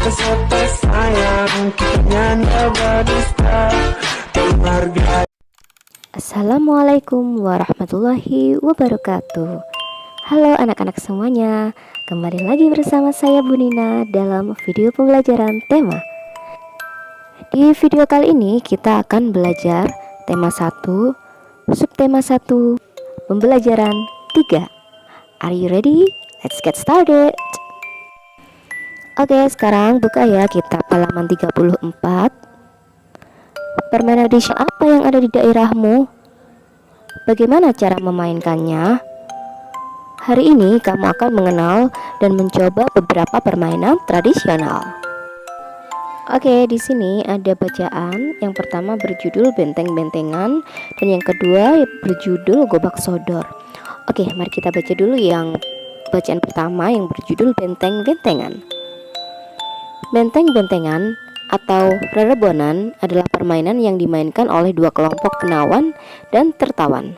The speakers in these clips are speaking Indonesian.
Peserta sayang, kita berdusta berharga. Assalamualaikum warahmatullahi wabarakatuh. Halo anak-anak semuanya, kembali lagi bersama saya Bu Nina dalam video pembelajaran tema. Di video kali ini kita akan belajar tema 1, subtema 1, pembelajaran 3. Are you ready? Let's get started. Oke, sekarang buka ya kitab halaman 34. Permainan tradisional apa yang ada di daerahmu? Bagaimana cara memainkannya? Hari ini kamu akan mengenal dan mencoba beberapa permainan tradisional. Oke, di sini ada bacaan. Yang pertama berjudul benteng-bentengan dan yang kedua berjudul gobak sodor. Oke, mari kita baca dulu yang bacaan pertama yang berjudul benteng-bentengan. Benteng-bentengan atau rerebonan adalah permainan yang dimainkan oleh dua kelompok penawan dan tertawan.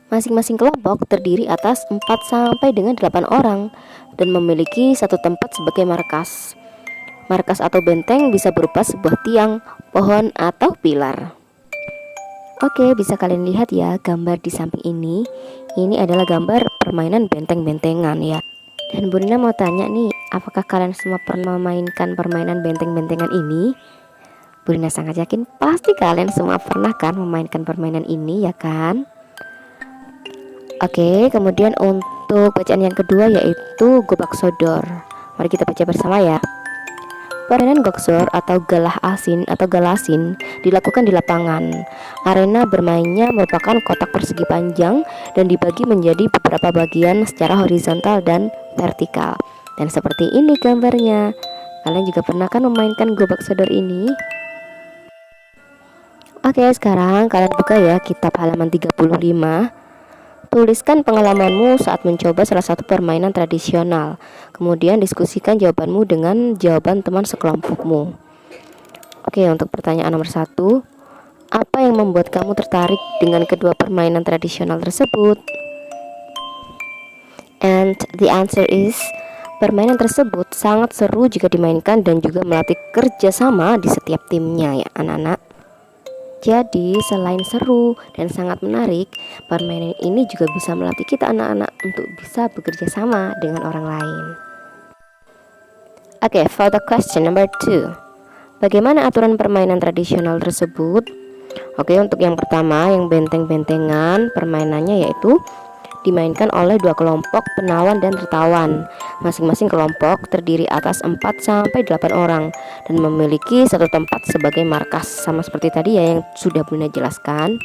Masing-masing kelompok terdiri atas 4 sampai dengan 8 orang dan memiliki satu tempat sebagai markas. Markas atau benteng bisa berupa sebuah tiang, pohon, atau pilar. Oke, bisa kalian lihat ya gambar di samping ini. Ini adalah gambar permainan benteng-bentengan ya. Dan Bu Nina mau tanya nih, apakah kalian semua pernah memainkan permainan benteng-bentengan ini? Bu Nina sangat yakin pasti kalian semua pernah kan memainkan permainan ini ya kan? Oke, kemudian untuk bacaan yang kedua yaitu gobak sodor. Mari kita baca bersama ya. Permainan goksor atau galah asin atau galasin dilakukan di lapangan. Arena bermainnya merupakan kotak persegi panjang dan dibagi menjadi beberapa bagian secara horizontal dan vertikal. Dan seperti ini gambarnya. Kalian juga pernah kan memainkan gobak sodor ini? Oke, sekarang kalian buka ya kitab halaman 35. Tuliskan pengalamanmu saat mencoba salah satu permainan tradisional. Kemudian diskusikan jawabanmu dengan jawaban teman sekelompokmu. Oke, untuk pertanyaan nomor 1, apa yang membuat kamu tertarik dengan kedua permainan tradisional tersebut? And the answer is, permainan tersebut sangat seru jika dimainkan dan juga melatih kerjasama di setiap timnya ya anak-anak. Jadi selain seru dan sangat menarik, permainan ini juga bisa melatih kita anak-anak untuk bisa bekerja sama dengan orang lain. Oke, for the question number 2, bagaimana aturan permainan tradisional tersebut? Oke, untuk yang pertama yang benteng-bentengan, permainannya yaitu dimainkan oleh dua kelompok penawan dan tertawan. Masing-masing kelompok terdiri atas 4 sampai 8 orang dan memiliki satu tempat sebagai markas, sama seperti tadi ya yang sudah Bunda jelaskan.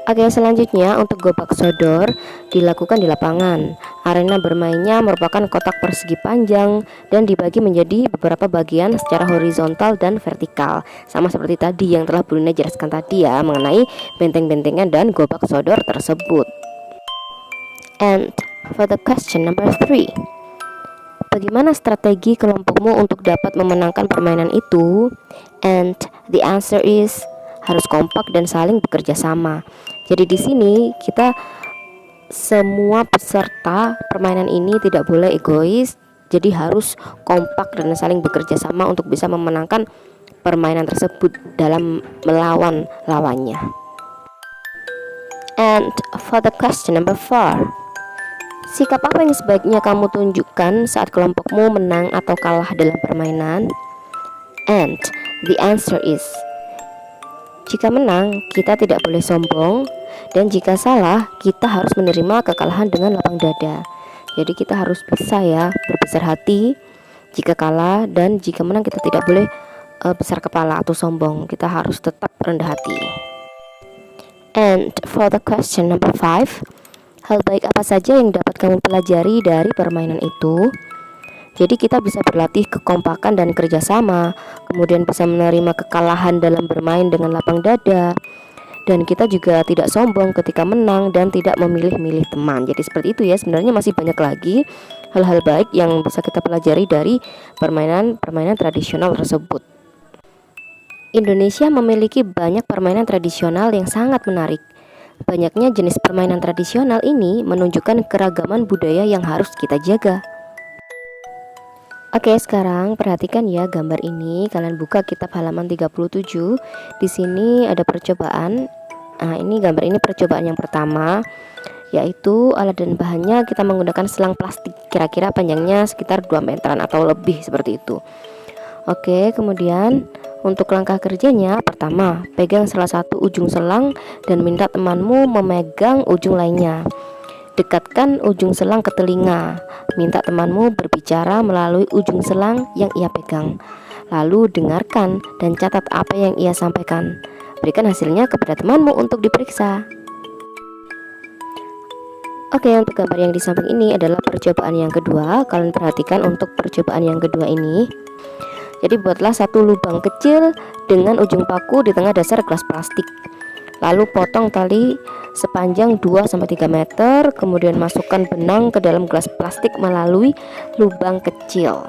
Oke, selanjutnya untuk gobak sodor dilakukan di lapangan. Arena bermainnya merupakan kotak persegi panjang dan dibagi menjadi beberapa bagian secara horizontal dan vertikal, sama seperti tadi yang telah Bunda jelaskan tadi ya mengenai benteng-bentengan dan gobak sodor tersebut. And for the question number 3, bagaimana strategi kelompokmu untuk dapat memenangkan permainan itu? And the answer is, harus kompak dan saling bekerja sama. Jadi di sini kita semua peserta permainan ini tidak boleh egois, jadi harus kompak dan saling bekerja sama untuk bisa memenangkan permainan tersebut dalam melawan lawannya. And for the question number 4, sikap apa yang sebaiknya kamu tunjukkan saat kelompokmu menang atau kalah dalam permainan? And the answer is, jika menang, kita tidak boleh sombong, dan jika salah, kita harus menerima kekalahan dengan lapang dada. Jadi kita harus bisa ya berbesar hati jika kalah, dan jika menang kita tidak boleh besar kepala atau sombong. Kita harus tetap rendah hati. And for the question number 5, hal baik apa saja yang dapat kamu pelajari dari permainan itu? Jadi kita bisa berlatih kekompakan dan kerjasama, kemudian bisa menerima kekalahan dalam bermain dengan lapang dada, dan kita juga tidak sombong ketika menang dan tidak memilih-milih teman. Jadi seperti itu ya, sebenarnya masih banyak lagi hal-hal baik yang bisa kita pelajari dari permainan tradisional tersebut. Indonesia memiliki banyak permainan tradisional yang sangat menarik. Banyaknya jenis permainan tradisional ini menunjukkan keragaman budaya yang harus kita jaga. Oke, sekarang perhatikan ya gambar ini. Kalian buka kitab halaman 37. Di sini ada percobaan. Nah, ini gambar ini percobaan yang pertama, yaitu alat dan bahannya kita menggunakan selang plastik. Kira-kira panjangnya sekitar 2 meteran atau lebih seperti itu. Oke, kemudian untuk langkah kerjanya, pertama, pegang salah satu ujung selang dan minta temanmu memegang ujung lainnya. Dekatkan ujung selang ke telinga. Minta temanmu berbicara melalui ujung selang yang ia pegang. Lalu dengarkan dan catat apa yang ia sampaikan. Berikan hasilnya kepada temanmu untuk diperiksa. Oke, untuk gambar yang di samping ini adalah percobaan yang kedua. Kalian perhatikan untuk percobaan yang kedua ini. Jadi buatlah satu lubang kecil dengan ujung paku di tengah dasar gelas plastik. Lalu potong tali sepanjang 2-3 meter, kemudian masukkan benang ke dalam gelas plastik melalui lubang kecil.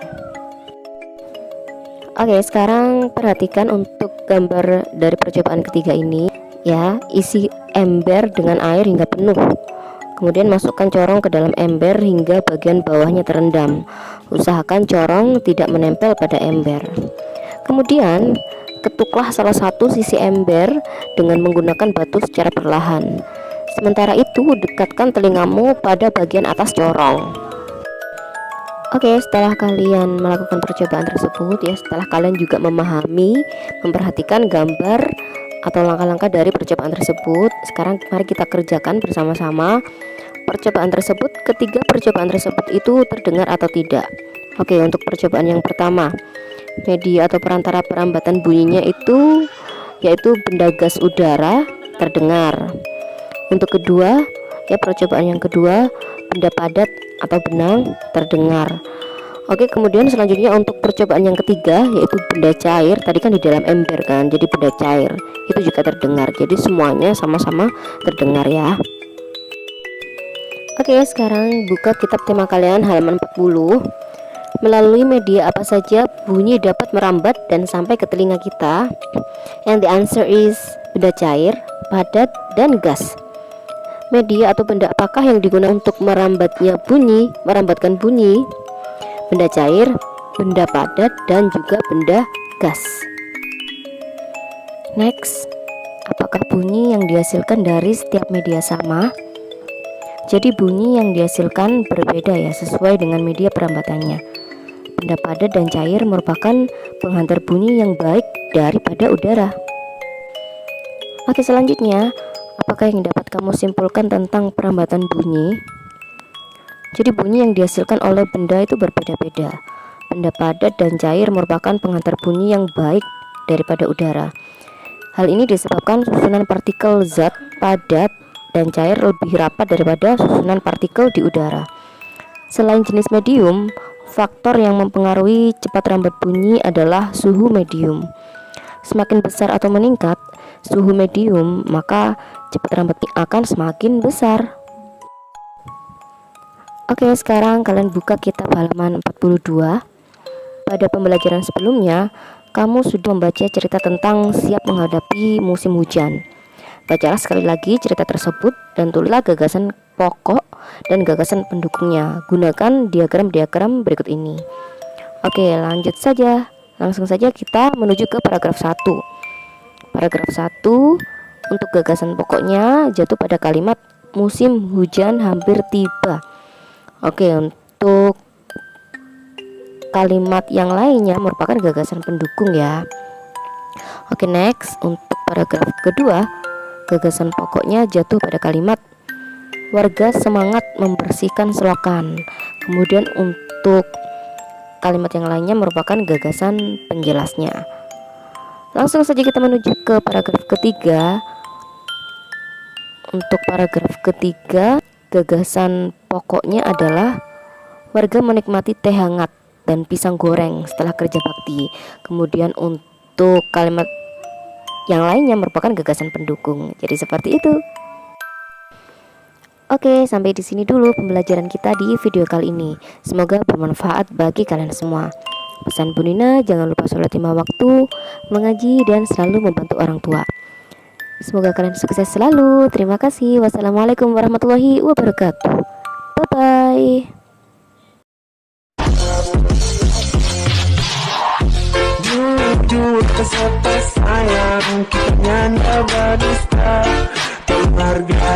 Oke, sekarang perhatikan untuk gambar dari percobaan ketiga ini ya. Isi ember dengan air hingga penuh. Kemudian masukkan corong ke dalam ember hingga bagian bawahnya terendam. Usahakan corong tidak menempel pada ember. Kemudian ketuklah salah satu sisi ember dengan menggunakan batu secara perlahan. Sementara itu dekatkan telingamu pada bagian atas corong. Oke, setelah kalian melakukan percobaan tersebut ya, setelah kalian juga memahami, memperhatikan gambar atau langkah-langkah dari percobaan tersebut, sekarang mari kita kerjakan bersama-sama percobaan tersebut. Ketiga percobaan tersebut itu terdengar atau tidak. Oke, untuk percobaan yang pertama, media atau perantara perambatan bunyinya itu yaitu benda gas udara terdengar. Untuk kedua ya, percobaan yang kedua, benda padat atau benang terdengar. Oke, kemudian selanjutnya untuk percobaan yang ketiga yaitu benda cair. Tadi kan di dalam ember kan, jadi benda cair itu juga terdengar. Jadi semuanya sama-sama terdengar ya. Oke, sekarang buka kitab tema kalian halaman 40. Melalui media apa saja bunyi dapat merambat dan sampai ke telinga kita? And the answer is benda cair, padat, dan gas. Media atau benda apakah yang digunakan untuk merambatkan bunyi? Benda cair, benda padat, dan juga benda gas. Next, apakah bunyi yang dihasilkan dari setiap media sama? Jadi bunyi yang dihasilkan berbeda ya, sesuai dengan media perambatannya. Benda padat dan cair merupakan penghantar bunyi yang baik daripada udara. Oke, selanjutnya, apakah yang dapat kamu simpulkan tentang perambatan bunyi? Jadi bunyi yang dihasilkan oleh benda itu berbeda-beda. Benda padat dan cair merupakan penghantar bunyi yang baik daripada udara. Hal ini disebabkan susunan partikel zat padat dan cair lebih rapat daripada susunan partikel di udara. Selain jenis medium, faktor yang mempengaruhi cepat rambat bunyi adalah suhu medium. Semakin besar atau meningkat suhu medium, maka cepat rambat akan semakin besar. Oke, sekarang kalian buka kitab halaman 42. Pada pembelajaran sebelumnya, kamu sudah membaca cerita tentang siap menghadapi musim hujan. Bacalah sekali lagi cerita tersebut dan tulislah gagasan pokok dan gagasan pendukungnya. Gunakan diagram-diagram berikut ini. Oke, lanjut saja. Langsung saja kita menuju ke paragraf 1. Paragraf 1 untuk gagasan pokoknya jatuh pada kalimat musim hujan hampir tiba. Oke, untuk kalimat yang lainnya merupakan gagasan pendukung ya. Oke, next untuk paragraf kedua, gagasan pokoknya jatuh pada kalimat warga semangat membersihkan selokan. Kemudian untuk kalimat yang lainnya merupakan gagasan penjelasnya. Langsung saja kita menuju ke paragraf ketiga. Untuk paragraf ketiga, gagasan pokoknya adalah warga menikmati teh hangat dan pisang goreng setelah kerja bakti. Kemudian untuk kalimat yang lainnya merupakan gagasan pendukung. Jadi seperti itu. Oke, sampai di sini dulu pembelajaran kita di video kali ini. Semoga bermanfaat bagi kalian semua. Pesan Bu Nina, jangan lupa sholat 5 waktu, mengaji, dan selalu membantu orang tua. Semoga kalian sukses selalu. Terima kasih. Wassalamualaikum warahmatullahi wabarakatuh. Bye bye. Jujur peserta sayang, kita nyanda berdusta, penghargaan